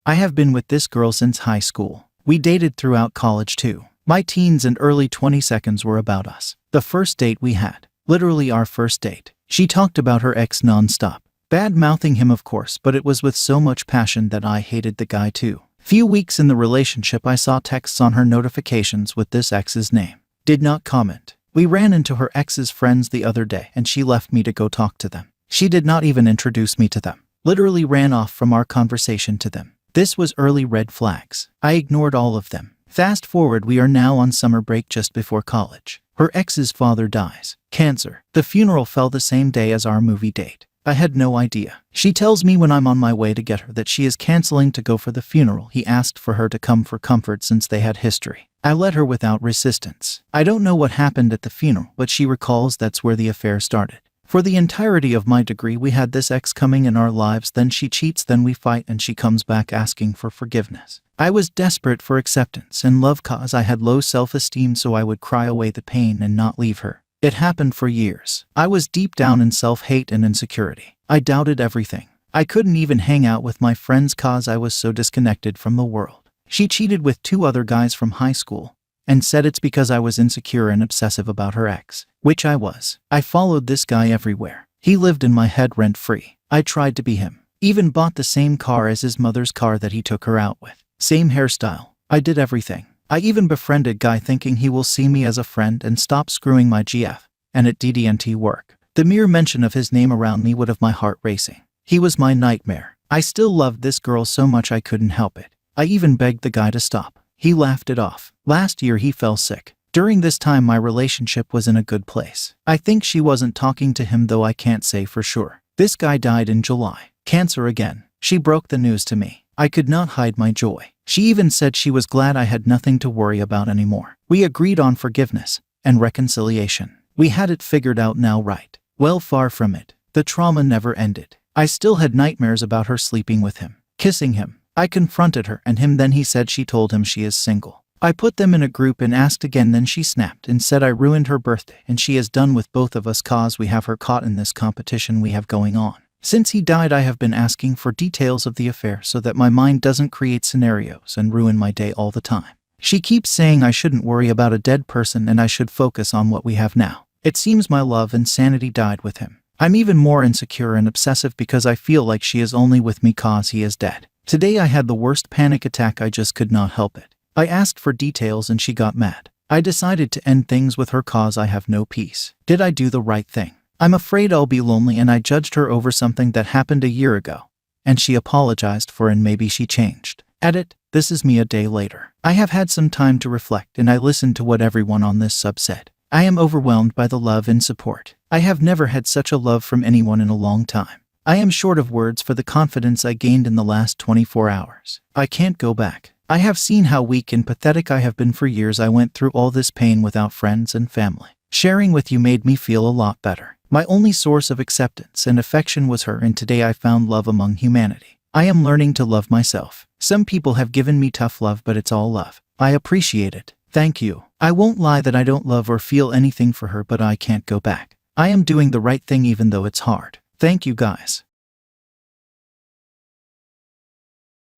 I have been with this girl since high school. We dated throughout college too. My teens and early 20s were about us. The first date we had. Literally our first date. She talked about her ex non-stop. Bad-mouthing him of course, but it was with so much passion that I hated the guy too. Few weeks in the relationship I saw texts on her notifications with this ex's name. Did not comment. We ran into her ex's friends the other day and she left me to go talk to them. She did not even introduce me to them. Literally ran off from our conversation to them. This was early red flags. I ignored all of them. Fast forward, we are now on summer break just before college. Her ex's father dies. Cancer. The funeral fell the same day as our movie date. I had no idea. She tells me when I'm on my way to get her that she is canceling to go for the funeral. He asked for her to come for comfort since they had history. I let her without resistance. I don't know what happened at the funeral, but she recalls that's where the affair started. For the entirety of my degree we had this ex coming in our lives, then she cheats, then we fight, and she comes back asking for forgiveness. I was desperate for acceptance and love cause I had low self-esteem, so I would cry away the pain and not leave her. It happened for years. I was deep down in self-hate and insecurity. I doubted everything. I couldn't even hang out with my friends cause I was so disconnected from the world. She cheated with 2 other guys from high school and said it's because I was insecure and obsessive about her ex, which I was. I followed this guy everywhere. He lived in my head rent-free. I tried to be him. Even bought the same car as his mother's car that he took her out with. Same hairstyle. I did everything. I even befriended guy thinking he will see me as a friend and stop screwing my GF, and it didn't work. The mere mention of his name around me would have my heart racing. He was my nightmare. I still loved this girl so much I couldn't help it. I even begged the guy to stop. He laughed it off. Last year he fell sick. During this time my relationship was in a good place. I think she wasn't talking to him though, I can't say for sure. This guy died in July. Cancer again. She broke the news to me. I could not hide my joy. She even said she was glad I had nothing to worry about anymore. We agreed on forgiveness and reconciliation. We had it figured out now, right? Well, far from it. The trauma never ended. I still had nightmares about her sleeping with him, kissing him. I confronted her and him, then he said she told him she is single. I put them in a group and asked again, then she snapped and said I ruined her birthday and she is done with both of us cause we have her caught in this competition we have going on. Since he died I have been asking for details of the affair so that my mind doesn't create scenarios and ruin my day all the time. She keeps saying I shouldn't worry about a dead person and I should focus on what we have now. It seems my love and sanity died with him. I'm even more insecure and obsessive because I feel like she is only with me cause he is dead. Today I had the worst panic attack, I just could not help it. I asked for details and she got mad. I decided to end things with her cause I have no peace. Did I do the right thing? I'm afraid I'll be lonely and I judged her over something that happened a year ago. And she apologized for and maybe she changed. Edit, this is me a day later. I have had some time to reflect and I listened to what everyone on this sub said. I am overwhelmed by the love and support. I have never had such a love from anyone in a long time. I am short of words for the confidence I gained in the last 24 hours. I can't go back. I have seen how weak and pathetic I have been for years. I went through all this pain without friends and family. Sharing with you made me feel a lot better. My only source of acceptance and affection was her, and today I found love among humanity. I am learning to love myself. Some people have given me tough love, but it's all love. I appreciate it. Thank you. I won't lie that I don't love or feel anything for her, but I can't go back. I am doing the right thing even though it's hard. Thank you guys.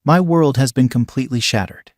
My world has been completely shattered.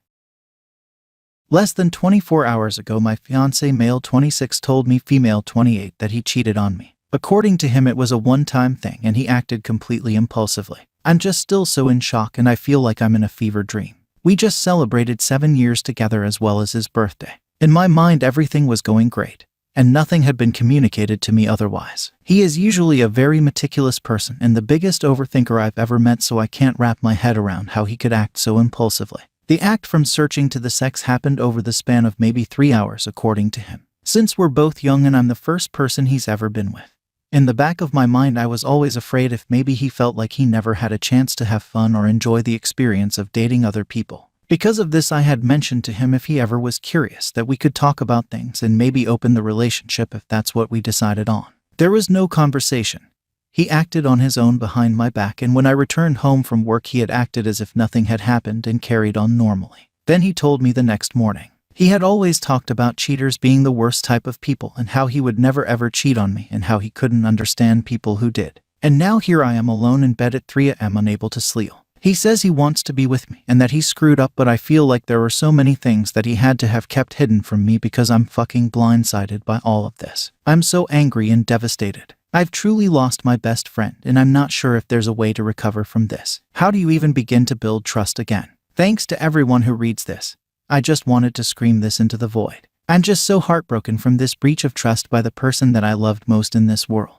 Less than 24 hours ago, my fiancé, male 26, told me, female 28, that he cheated on me. According to him, it was a one-time thing and he acted completely impulsively. I'm just still so in shock and I feel like I'm in a fever dream. We just celebrated 7 years together as well as his birthday. In my mind, everything was going great, and nothing had been communicated to me otherwise. He is usually a very meticulous person and the biggest overthinker I've ever met, so I can't wrap my head around how he could act so impulsively. The act from searching to the sex happened over the span of maybe 3 hours, according to him. Since we're both young and I'm the first person he's ever been with. In the back of my mind, I was always afraid if maybe he felt like he never had a chance to have fun or enjoy the experience of dating other people. Because of this, I had mentioned to him if he ever was curious that we could talk about things and maybe open the relationship if that's what we decided on. There was no conversation. He acted on his own behind my back, and when I returned home from work he had acted as if nothing had happened and carried on normally. Then he told me the next morning. He had always talked about cheaters being the worst type of people and how he would never ever cheat on me and how he couldn't understand people who did. And now here I am alone in bed at 3 a.m. unable to sleep. He says he wants to be with me and that he screwed up, but I feel like there were so many things that he had to have kept hidden from me because I'm fucking blindsided by all of this. I'm so angry and devastated. I've truly lost my best friend, and I'm not sure if there's a way to recover from this. How do you even begin to build trust again? Thanks to everyone who reads this. I just wanted to scream this into the void. I'm just so heartbroken from this breach of trust by the person that I loved most in this world.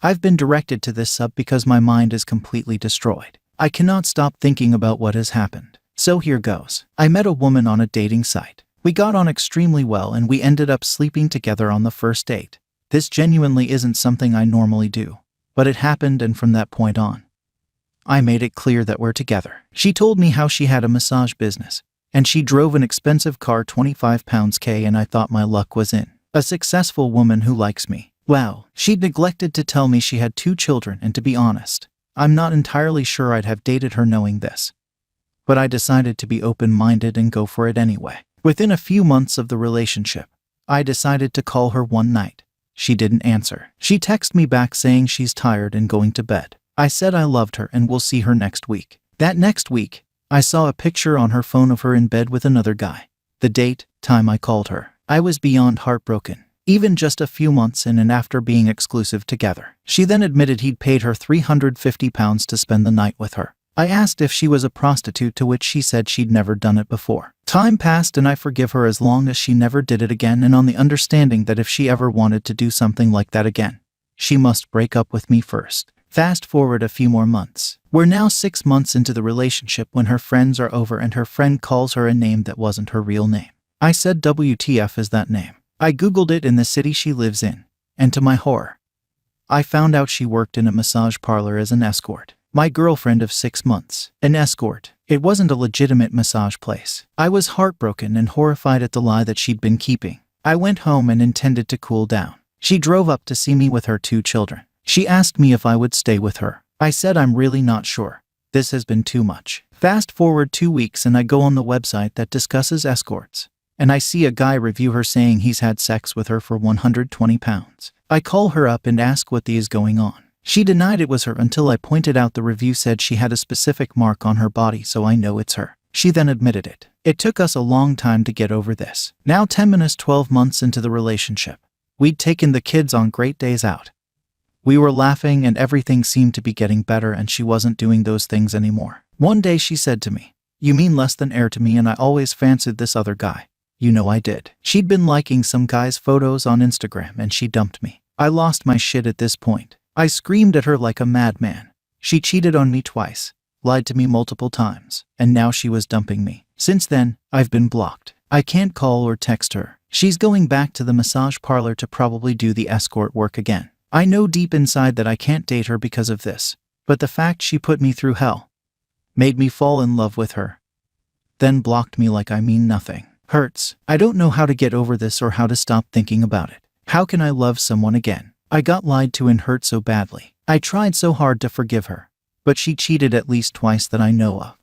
I've been directed to this sub because my mind is completely destroyed. I cannot stop thinking about what has happened. So here goes. I met a woman on a dating site. We got on extremely well and we ended up sleeping together on the first date. This genuinely isn't something I normally do, but it happened, and from that point on, I made it clear that we're together. She told me how she had a massage business, and she drove an expensive car, 25 pounds K, and I thought my luck was in. A successful woman who likes me. Wow. She'd neglected to tell me she had 2 children, and to be honest, I'm not entirely sure I'd have dated her knowing this. But I decided to be open-minded and go for it anyway. Within a few months of the relationship, I decided to call her one night. She didn't answer. She texted me back saying she's tired and going to bed. I said I loved her and we'll see her next week. That next week, I saw a picture on her phone of her in bed with another guy. The date, time I called her. I was beyond heartbroken. Even just a few months in and after being exclusive together. She then admitted he'd paid her £350 to spend the night with her. I asked if she was a prostitute, to which she said she'd never done it before. Time passed and I forgive her as long as she never did it again, and on the understanding that if she ever wanted to do something like that again, she must break up with me first. Fast forward a few more months. We're now 6 months into the relationship when her friends are over and her friend calls her a name that wasn't her real name. I said, WTF is that name? I googled it in the city she lives in, and to my horror, I found out she worked in a massage parlor as an escort. My girlfriend of 6 months. An escort. It wasn't a legitimate massage place. I was heartbroken and horrified at the lie that she'd been keeping. I went home and intended to cool down. She drove up to see me with her 2 children. She asked me if I would stay with her. I said I'm really not sure. This has been too much. Fast forward 2 weeks and I go on the website that discusses escorts, and I see a guy review her saying he's had sex with her for £120. I call her up and ask what is going on. She denied it was her until I pointed out the review said she had a specific mark on her body, so I know it's her. She then admitted it. It took us a long time to get over this. Now 12 months into the relationship. We'd taken the kids on great days out. We were laughing and everything seemed to be getting better, and she wasn't doing those things anymore. One day she said to me, "You mean less than air to me, and I always fancied this other guy." You know I did. She'd been liking some guy's photos on Instagram and she dumped me. I lost my shit at this point. I screamed at her like a madman. She cheated on me twice, lied to me multiple times, and now she was dumping me. Since then, I've been blocked. I can't call or text her. She's going back to the massage parlor to probably do the escort work again. I know deep inside that I can't date her because of this, but the fact she put me through hell made me fall in love with her, then blocked me like I mean nothing. Hurts. I don't know how to get over this or how to stop thinking about it. How can I love someone again? I got lied to and hurt so badly. I tried so hard to forgive her, but she cheated at least twice that I know of.